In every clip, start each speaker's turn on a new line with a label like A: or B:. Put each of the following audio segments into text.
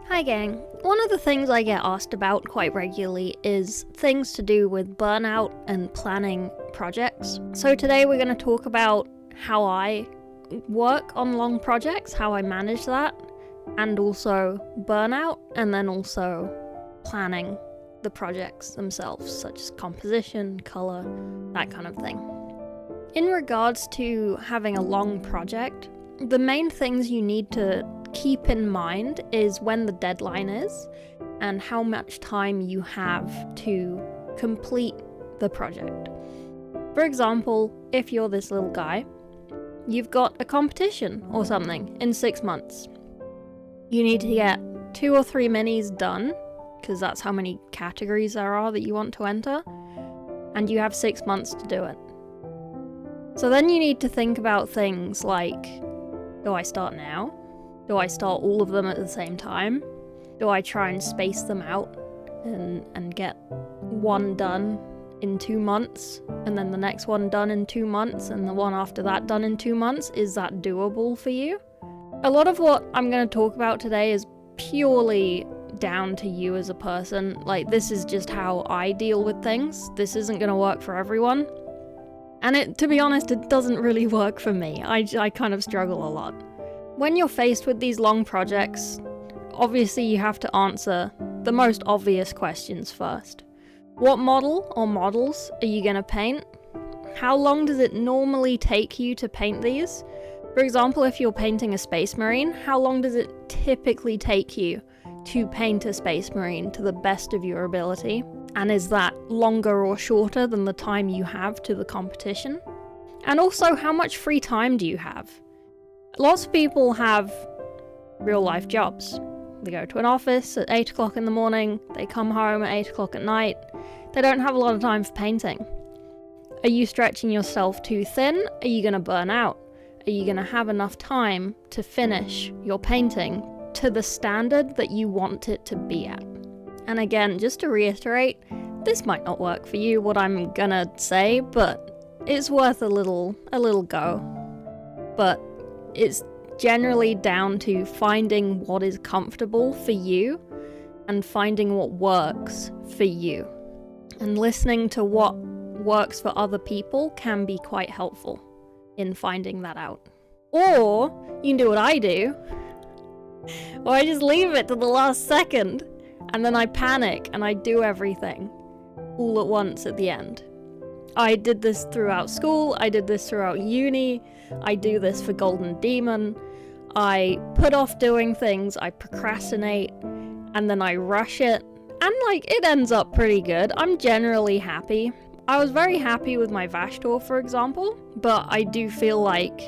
A: Hi gang. One of the things I get asked about quite regularly is things to do with burnout and planning projects. So today we're going to talk about how I work on long projects, how I manage that, and also burnout, and then also planning the projects themselves, such as composition, color, that kind of thing. In regards to having a long project, the main things you need to keep in mind is when the deadline is and how much time you have to complete the project. For example, if you're this little guy, you've got a competition or something in 6 months. You need to get 2 or 3 minis done, because that's how many categories there are that you want to enter, and you have 6 months to do it. So then you need to think about things like, do I start now? Do I start all of them at the same time? Do I try and space them out and get one done in 2 months, and then the next one done in 2 months, and the one after that done in 2 months? Is that doable for you? A lot of what I'm going to talk about today is purely down to you as a person. Like, this is just how I deal with things. This isn't going to work for everyone. And to be honest, it doesn't really work for me. I kind of struggle a lot. When you're faced with these long projects, obviously you have to answer the most obvious questions first. What model or models are you going to paint? How long does it normally take you to paint these? For example, if you're painting a Space Marine, how long does it typically take you to paint a Space Marine to the best of your ability? And is that longer or shorter than the time you have to the competition? And also, how much free time do you have? Lots of people have real life jobs. They go to an office at 8 o'clock in the morning, they come home at 8 o'clock at night. They don't have a lot of time for painting. Are you stretching yourself too thin? Are you going to burn out? Are you going to have enough time to finish your painting to the standard that you want it to be at? And again, just to reiterate, this might not work for you, what I'm gonna say, but it's worth a little go. But it's generally down to finding what is comfortable for you and finding what works for you. And listening to what works for other people can be quite helpful in finding that out. Or you can do what I do, or I just leave it to the last second, and then I panic and I do everything all at once at the end. I did this throughout school, I did this throughout uni, I do this for Golden Demon. I put off doing things, I procrastinate, and then I rush it, and it ends up pretty good. I'm generally happy. I was very happy with my Vashtor, for example, but I do feel like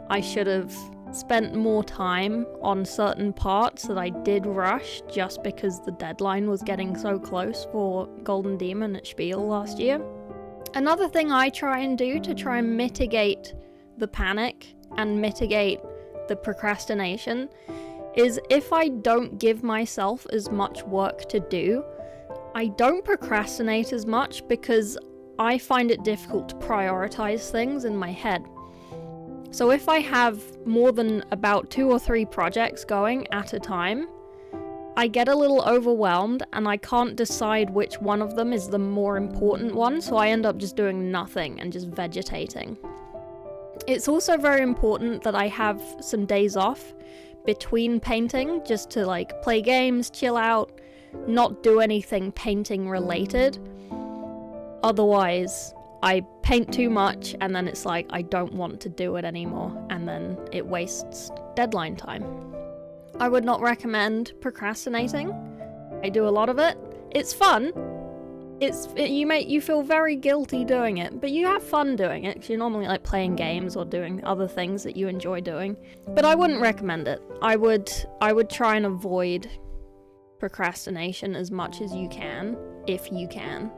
A: I should have spent more time on certain parts that I did rush just because the deadline was getting so close for Golden Demon at Spiel last year. Another thing I try and do to try and mitigate the panic and mitigate the procrastination is, if I don't give myself as much work to do, I don't procrastinate as much because I find it difficult to prioritize things in my head. So if I have more than about 2 or 3 projects going at a time, I get a little overwhelmed and I can't decide which one of them is the more important one, so I end up just doing nothing and just vegetating. It's also very important that I have some days off between painting, just to play games, chill out, not do anything painting related. Otherwise, I paint too much and then it's like I don't want to do it anymore, and then it wastes deadline time. I would not recommend procrastinating. I do a lot of it. It's fun. You feel very guilty doing it, but you have fun doing it because you're normally playing games or doing other things that you enjoy doing. But I wouldn't recommend it. I would try and avoid procrastination as much as you can, if you can.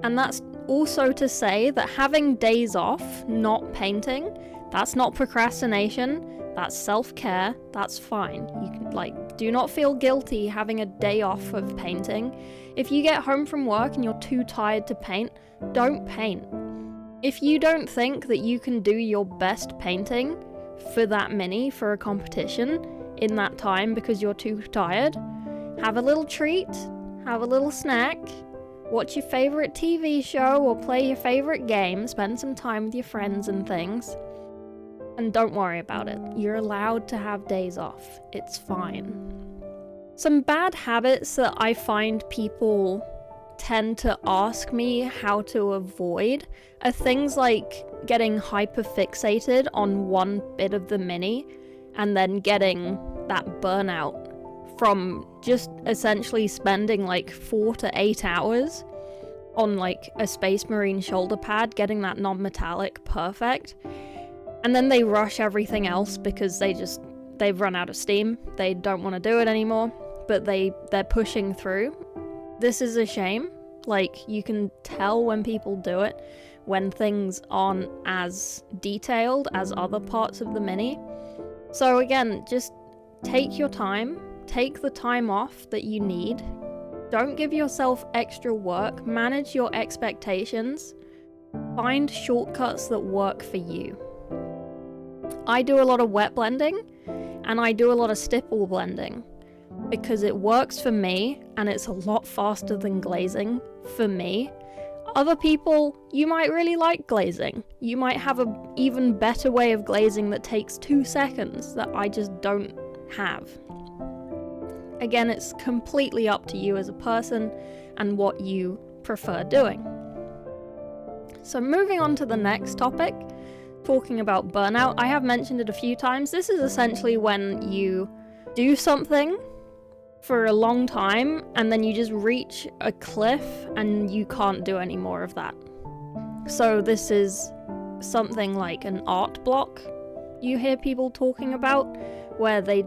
A: And that's also to say that having days off, not painting, that's not procrastination, that's self-care, that's fine. You can, do not feel guilty having a day off of painting. If you get home from work and you're too tired to paint, don't paint. If you don't think that you can do your best painting for that mini for a competition in that time because you're too tired, have a little treat, have a little snack, watch your favorite TV show or play your favorite game, spend some time with your friends and things, and don't worry about it. You're allowed to have days off. It's fine. Some bad habits that I find people tend to ask me how to avoid are things like getting hyperfixated on one bit of the mini and then getting that burnout from just essentially spending like 4 to 8 hours on like a Space Marine shoulder pad, getting that non-metallic perfect, and then they rush everything else because they've run out of steam. They don't want to do it anymore, but they're pushing through. This is a shame. Like, you can tell when people do it, when things aren't as detailed as other parts of the mini. So again, just take your time, take the time off that you need. Don't give yourself extra work, manage your expectations, find shortcuts that work for you. I do a lot of wet blending, and I do a lot of stipple blending, because it works for me, and it's a lot faster than glazing for me. Other people, you might really like glazing. You might have an even better way of glazing that takes 2 seconds that I just don't have. Again, it's completely up to you as a person and what you prefer doing. So moving on to the next topic, talking about burnout. I have mentioned it a few times. This is essentially when you do something for a long time and then you just reach a cliff and you can't do any more of that. So this is something like an art block you hear people talking about, where they've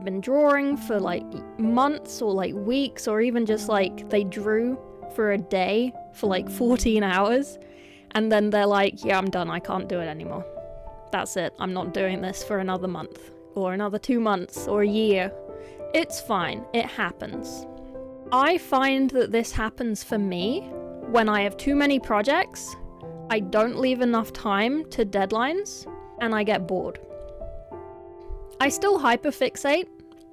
A: been drawing for like months or like weeks, or even just like they drew for a day for like 14 hours and then they're like, yeah, I'm done, I can't do it anymore. That's it, I'm not doing this for another month or another 2 months or a year. It's fine, it happens. I find that this happens for me when I have too many projects, I don't leave enough time to deadlines, and I get bored. I still hyperfixate.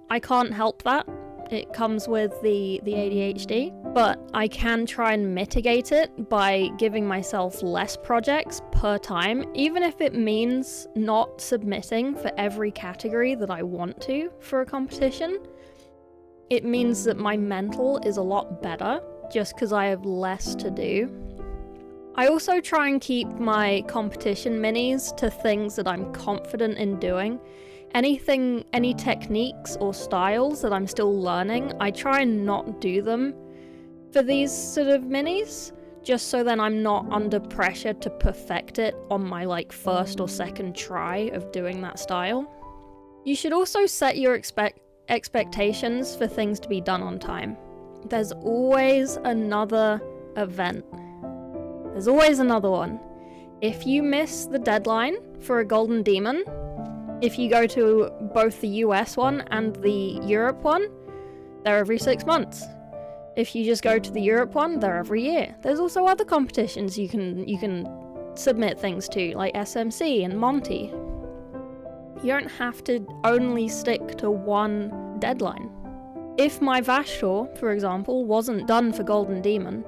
A: I can't help that. It comes with the ADHD, but I can try and mitigate it by giving myself less projects per time, even if it means not submitting for every category that I want to for a competition. It means that my mental is a lot better just because I have less to do. I also try and keep my competition minis to things that I'm confident in doing. Any techniques or styles that I'm still learning, I try and not do them for these sort of minis, just so then I'm not under pressure to perfect it on my like first or second try of doing that style. You should also set your expectations for things to be done on time. There's always another event. There's always another one. If you miss the deadline for a Golden Demon, if you go to both the US one and the Europe one, they're every 6 months. If you just go to the Europe one, they're every year. There's also other competitions you can submit things to, like SMC and Monty. You don't have to only stick to one deadline. If my Vashtor, for example, wasn't done for Golden Demon,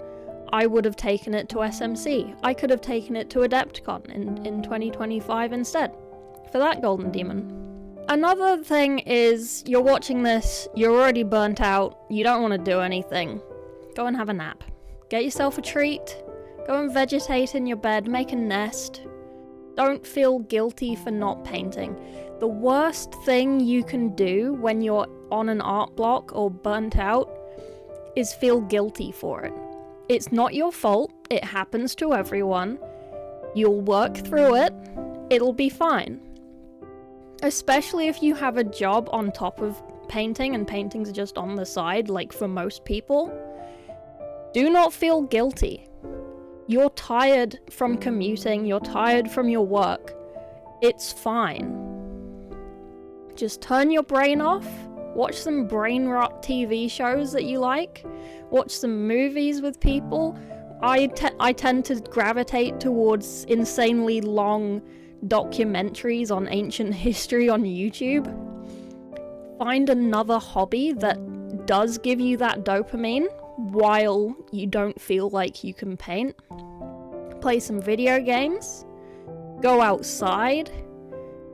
A: I would have taken it to SMC. I could have taken it to Adepticon in 2025 instead, for that Golden Demon. Another thing is, you're watching this, you're already burnt out, you don't want to do anything. Go and have a nap. Get yourself a treat, go and vegetate in your bed, make a nest. Don't feel guilty for not painting. The worst thing you can do when you're on an art block or burnt out is feel guilty for it. It's not your fault, it happens to everyone. You'll work through it, it'll be fine. Especially if you have a job on top of painting and painting's just on the side, like for most people. Do not feel guilty. You're tired from commuting, you're tired from your work. It's fine. Just turn your brain off, watch some brain rot TV shows that you like, watch some movies with people. I tend to gravitate towards insanely long documentaries on ancient history on YouTube. Find another hobby that does give you that dopamine while you don't feel like you can paint. Play some video games, go outside,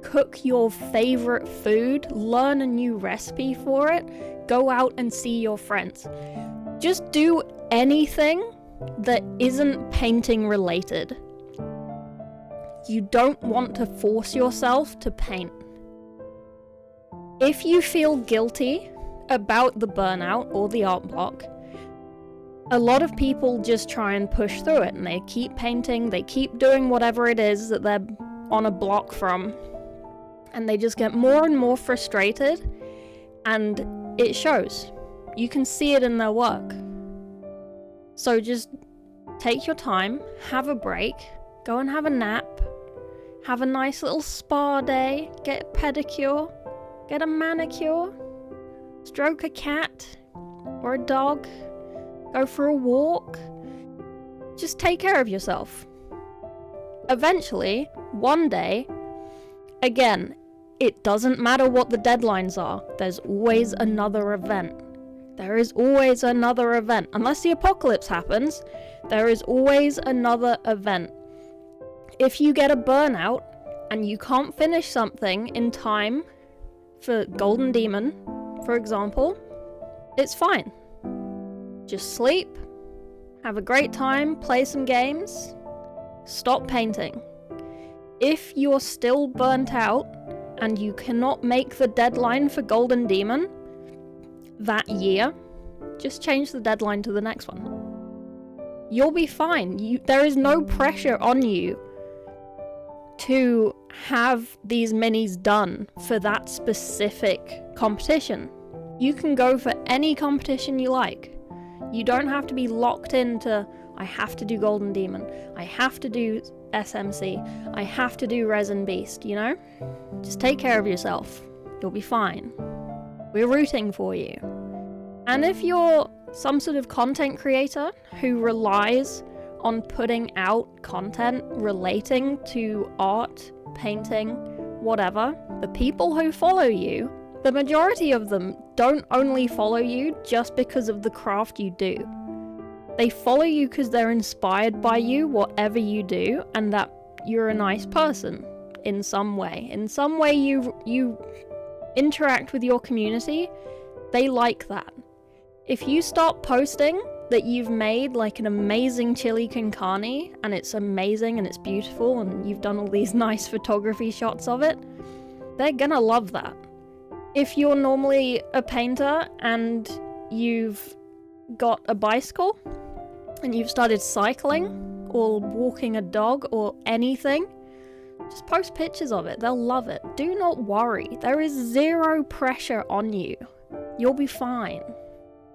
A: cook your favorite food, learn a new recipe for it, go out and see your friends. Just do anything that isn't painting related. You don't want to force yourself to paint. If you feel guilty about the burnout or the art block, a lot of people just try and push through it, and they keep painting, they keep doing whatever it is that they're on a block from, and they just get more and more frustrated, and it shows. You can see it in their work. So just take your time, have a break, go and have a nap, have a nice little spa day, get a pedicure, get a manicure, stroke a cat or a dog, go for a walk. Just take care of yourself. Eventually, one day, again, it doesn't matter what the deadlines are, there's always another event. There is always another event. Unless the apocalypse happens, there is always another event. If you get a burnout and you can't finish something in time for Golden Demon, for example, it's fine. Just sleep, have a great time, play some games, stop painting. If you're still burnt out and you cannot make the deadline for Golden Demon that year, just change the deadline to the next one. You'll be fine. There is no pressure on you to have these minis done for that specific competition. You can go for any competition you like. You don't have to be locked into, I have to do Golden Demon, I have to do SMC, I have to do Resin Beast, you know? Just take care of yourself. You'll be fine. We're rooting for you. And if you're some sort of content creator who relies on putting out content relating to art, painting, whatever, the people who follow you, the majority of them don't only follow you just because of the craft you do. They follow you because they're inspired by you, whatever you do, and that you're a nice person in some way. In some way you interact with your community, they like that. If you start posting that you've made like an amazing chili con carne, and it's amazing and it's beautiful and you've done all these nice photography shots of it, they're gonna love that. If you're normally a painter and you've got a bicycle and you've started cycling or walking a dog or anything, just post pictures of it. They'll love it. Do not worry. There is zero pressure on you. You'll be fine.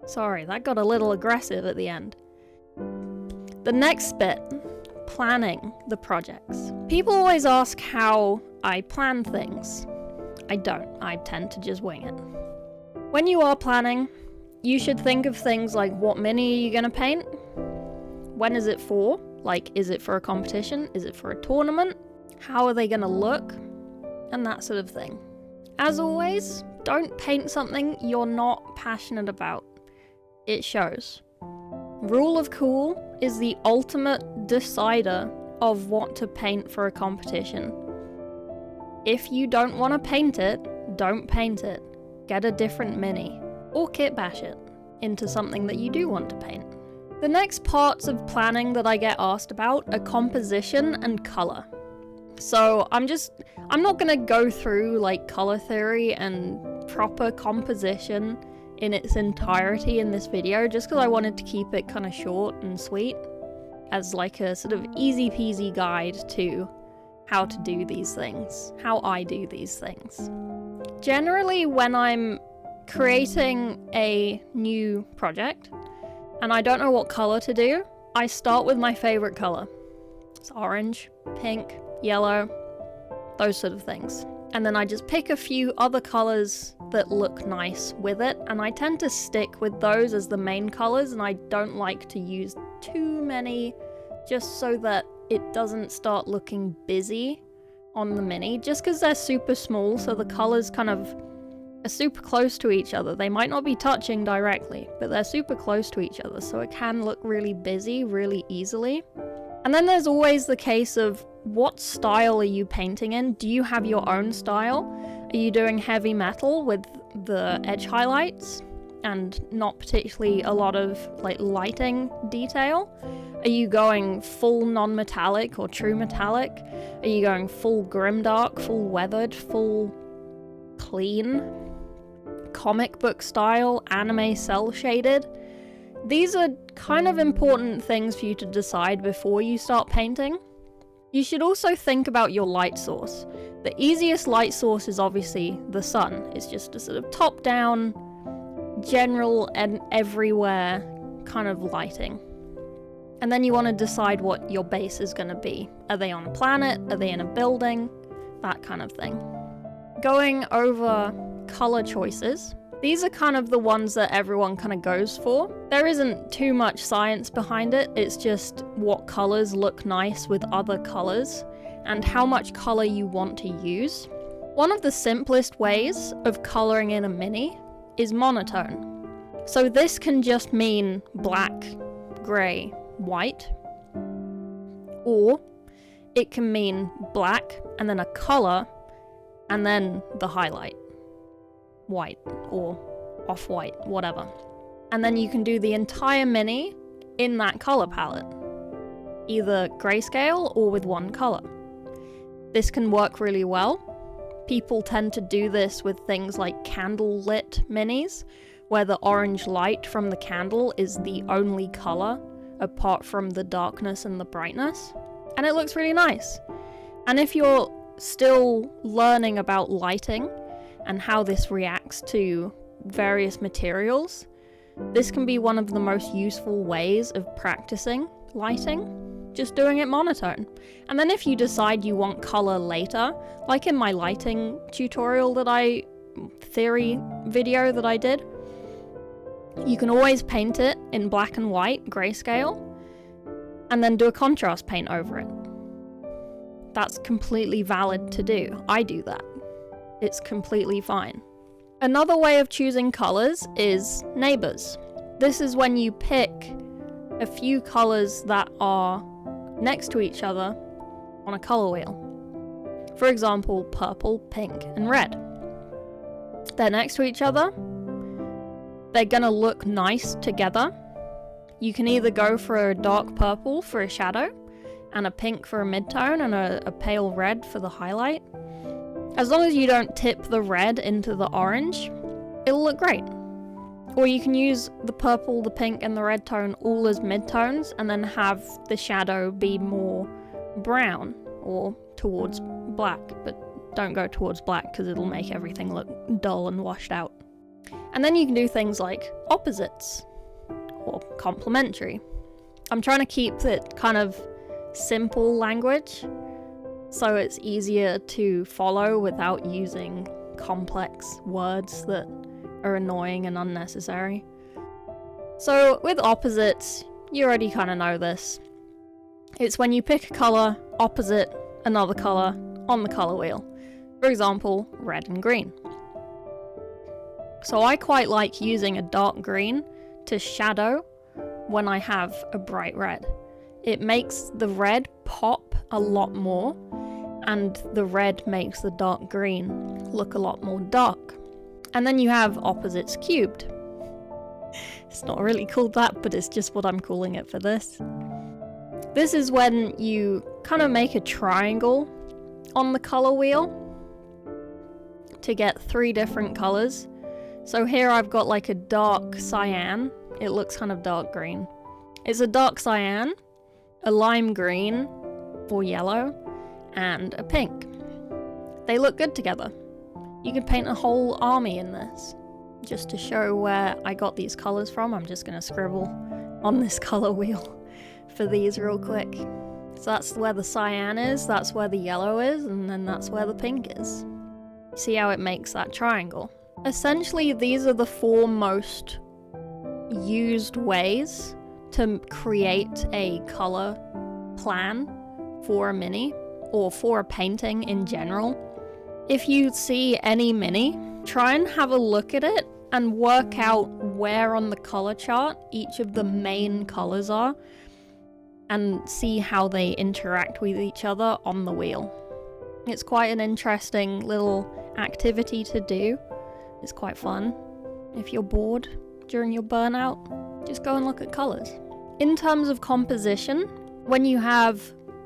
A: Sorry, that got a little aggressive at the end. The next bit, planning the projects. People always ask how I plan things. I don't. I tend to just wing it. When you are planning, you should think of things like, what mini are you going to paint? When is it for? Like, is it for a competition? Is it for a tournament? How are they going to look? And that sort of thing. As always, don't paint something you're not passionate about. It shows. Rule of Cool is the ultimate decider of what to paint for a competition. If you don't want to paint it, don't paint it. Get a different mini, or kit bash it into something that you do want to paint. The next parts of planning that I get asked about are composition and color. So I'm not gonna go through like color theory and proper composition in its entirety in this video, just because I wanted to keep it kind of short and sweet as like a sort of easy peasy guide to how to do these things, how I do these things. Generally, when I'm creating a new project and I don't know what color to do, I start with my favorite color. It's orange, pink, yellow, those sort of things. And then I just pick a few other colors that look nice with it, and I tend to stick with those as the main colors, and I don't like to use too many just so that it doesn't start looking busy on the mini, just because they're super small, so the colors kind of are super close to each other. They might not be touching directly, but they're super close to each other, so it can look really busy really easily. And then there's always the case of, what style are you painting in? Do you have your own style? Are you doing heavy metal with the edge highlights and not particularly a lot of like lighting detail? Are you going full non-metallic or true metallic? Are you going full grimdark, full weathered, full clean, comic book style, anime cell shaded? These are kind of important things for you to decide before you start painting. You should also think about your light source. The easiest light source is obviously the sun. It's just a sort of top-down, general and everywhere kind of lighting. And then you want to decide what your base is going to be. Are they on a planet? Are they in a building? That kind of thing. Going over color choices. These are kind of the ones that everyone kind of goes for. There isn't too much science behind it. It's just what colors look nice with other colors and how much color you want to use. One of the simplest ways of coloring in a mini is monotone. So this can just mean black, gray, white, or it can mean black and then a color and then the highlight. White or off-white, whatever. And then you can do the entire mini in that color palette, either grayscale or with one color. This can work really well. People tend to do this with things like candle-lit minis, where the orange light from the candle is the only color apart from the darkness and the brightness, and it looks really nice. And if you're still learning about lighting and how this reacts to various materials, this can be one of the most useful ways of practicing lighting, just doing it monotone. And then if you decide you want color later, like in my lighting tutorial theory video that I did, you can always paint it in black and white, grayscale, and then do a contrast paint over it. That's completely valid to do. I do that. It's completely fine. Another way of choosing colors is neighbors. This is when you pick a few colors that are next to each other on a color wheel. For example, purple, pink, and red. They're next to each other. They're gonna look nice together. You can either go for a dark purple for a shadow, and a pink for a midtone, and a pale red for the highlight. As long as you don't tip the red into the orange, it'll look great. Or you can use the purple, the pink, and the red tone all as midtones, and then have the shadow be more brown or towards black, but don't go towards black because it'll make everything look dull and washed out. And then you can do things like opposites or complementary. I'm trying to keep it kind of simple language, so it's easier to follow without using complex words that are annoying and unnecessary. So with opposites, you already kind of know this. It's when you pick a color opposite another color on the color wheel. For example, red and green. So I quite like using a dark green to shadow when I have a bright red. It makes the red pop a lot more, and the red makes the dark green look a lot more dark. And then you have opposites cubed. It's not really called that, but it's just what I'm calling it for this. This is when you kind of make a triangle on the color wheel to get 3 different colors. So here I've got like a dark cyan. It looks kind of dark green. It's a dark cyan, a lime green or yellow, and a pink. They look good together. You could paint a whole army in this. Just to show where I got these colors from, I'm just gonna scribble on this color wheel for these real quick. So that's where the cyan is, that's where the yellow is, and then that's where the pink is. See how it makes that triangle? Essentially, these are the 4 most used ways to create a color plan for a mini, or for a painting in general. If you see any mini try and have a look at it and work out where on the color chart each of the main colors are and see how they interact with each other on the wheel. It's quite an interesting little activity to do. It's quite fun. If you're bored during your burnout, just go and look at colors. In terms of composition, when you have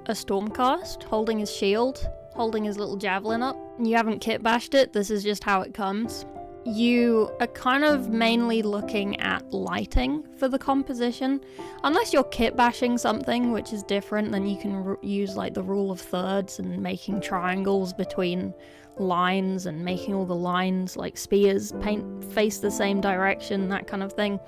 A: a Stormcast holding his shield, holding his little javelin up, and you haven't kit bashed it, this is just how it comes. You are kind of mainly looking at lighting for the composition. Unless you're kit bashing something, which is different, then you can use like the rule of thirds and making triangles between lines and making all the lines like spears face the same direction, that kind of thing.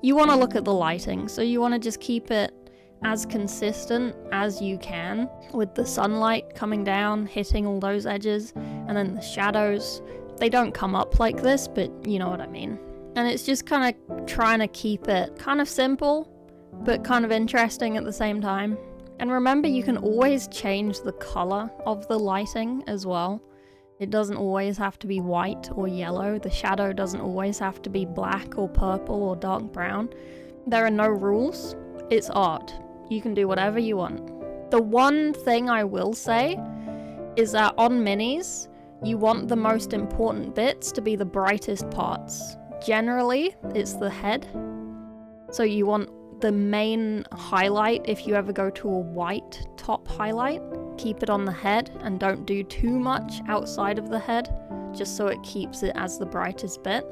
A: You want to look at the lighting, so you want to just keep it as consistent as you can with the sunlight coming down, hitting all those edges, and then the shadows. They don't come up like this, but you know what I mean. And it's just kind of trying to keep it kind of simple, but kind of interesting at the same time. And remember, you can always change the color of the lighting as well. It doesn't always have to be white or yellow. The shadow doesn't always have to be black or purple or dark brown. There are no rules. It's art. You can do whatever you want. The one thing I will say is that on minis, you want the most important bits to be the brightest parts. Generally, it's the head. So you want the main highlight, if you ever go to a white top highlight, keep it on the head and don't do too much outside of the head, just so it keeps it as the brightest bit.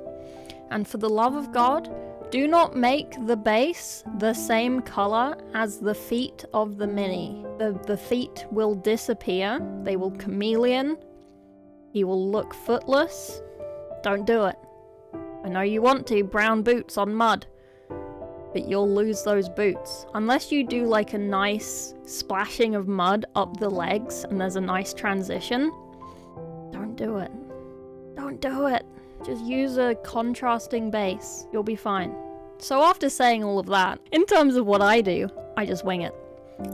A: And for the love of God, do not make the base the same color as the feet of the mini. The feet will disappear, they will chameleon. He will look footless. Don't do it. I know you want to, brown boots on mud, but you'll lose those boots. Unless you do like a nice splashing of mud up the legs and there's a nice transition, don't do it. Don't do it. Just use a contrasting base. You'll be fine. So after saying all of that, in terms of what I do, I just wing it.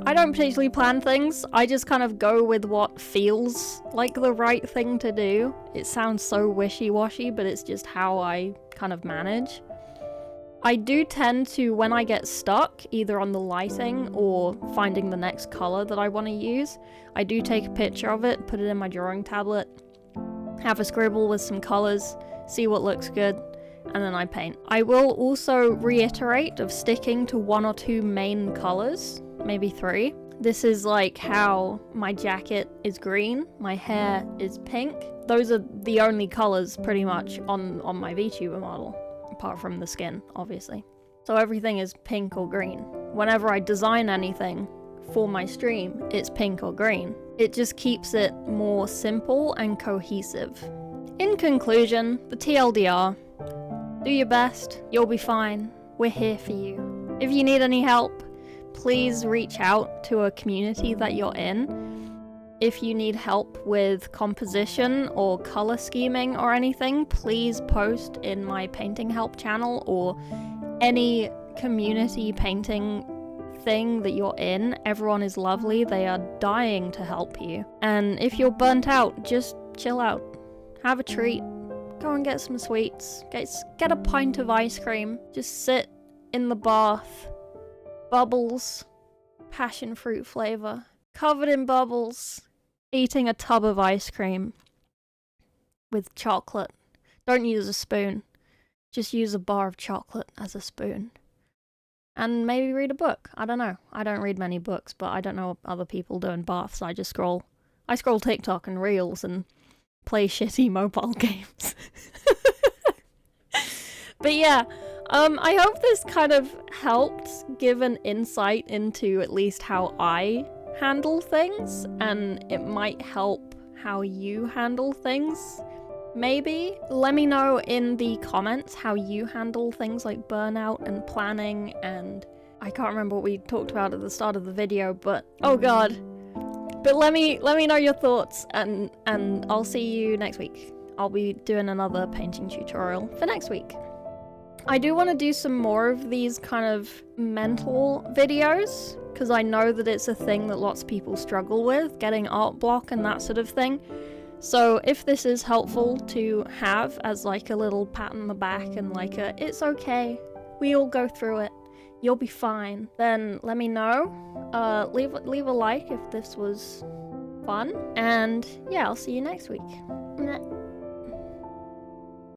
A: I don't particularly plan things, I just kind of go with what feels like the right thing to do. It sounds so wishy-washy, but it's just how I kind of manage. I do tend to, when I get stuck, either on the lighting or finding the next color that I want to use, I do take a picture of it, put it in my drawing tablet, have a scribble with some colors, see what looks good, and then I paint. I will also reiterate of sticking to 1 or 2 main colors. Maybe 3. This is like how my jacket is green, my hair is pink. Those are the only colors pretty much on my VTuber model, apart from the skin, obviously. So everything is pink or green. Whenever I design anything for my stream, it's pink or green. It just keeps it more simple and cohesive. In conclusion, the TLDR, do your best, you'll be fine, we're here for you. If you need any help, please reach out to a community that you're in. If you need help with composition or color scheming or anything, please post in my painting help channel or any community painting thing that you're in. Everyone is lovely, they are dying to help you. And if you're burnt out, just chill out, have a treat, go and get some sweets, get a pint of ice cream, just sit in the bath. Bubbles, passion fruit flavor, covered in bubbles, eating a tub of ice cream with chocolate. Don't use a spoon, just use a bar of chocolate as a spoon. And maybe read a book, I don't know. I don't read many books, but I don't know what other people do in baths. I scroll TikTok and Reels and play shitty mobile games. But yeah, I hope this kind of helped give an insight into at least how I handle things, and it might help how you handle things. Maybe let me know in the comments how you handle things like burnout and planning, and I can't remember what we talked about at the start of the video, but oh god. But let me know your thoughts, and I'll see you next week. I'll be doing another painting tutorial for next week. I do want to do some more of these kind of mental videos, because I know that it's a thing that lots of people struggle with, getting art block and that sort of thing. So if this is helpful to have as like a little pat on the back and like a it's okay, we all go through it, you'll be fine, then let me know. Leave a like if this was fun, and yeah, I'll see you next week.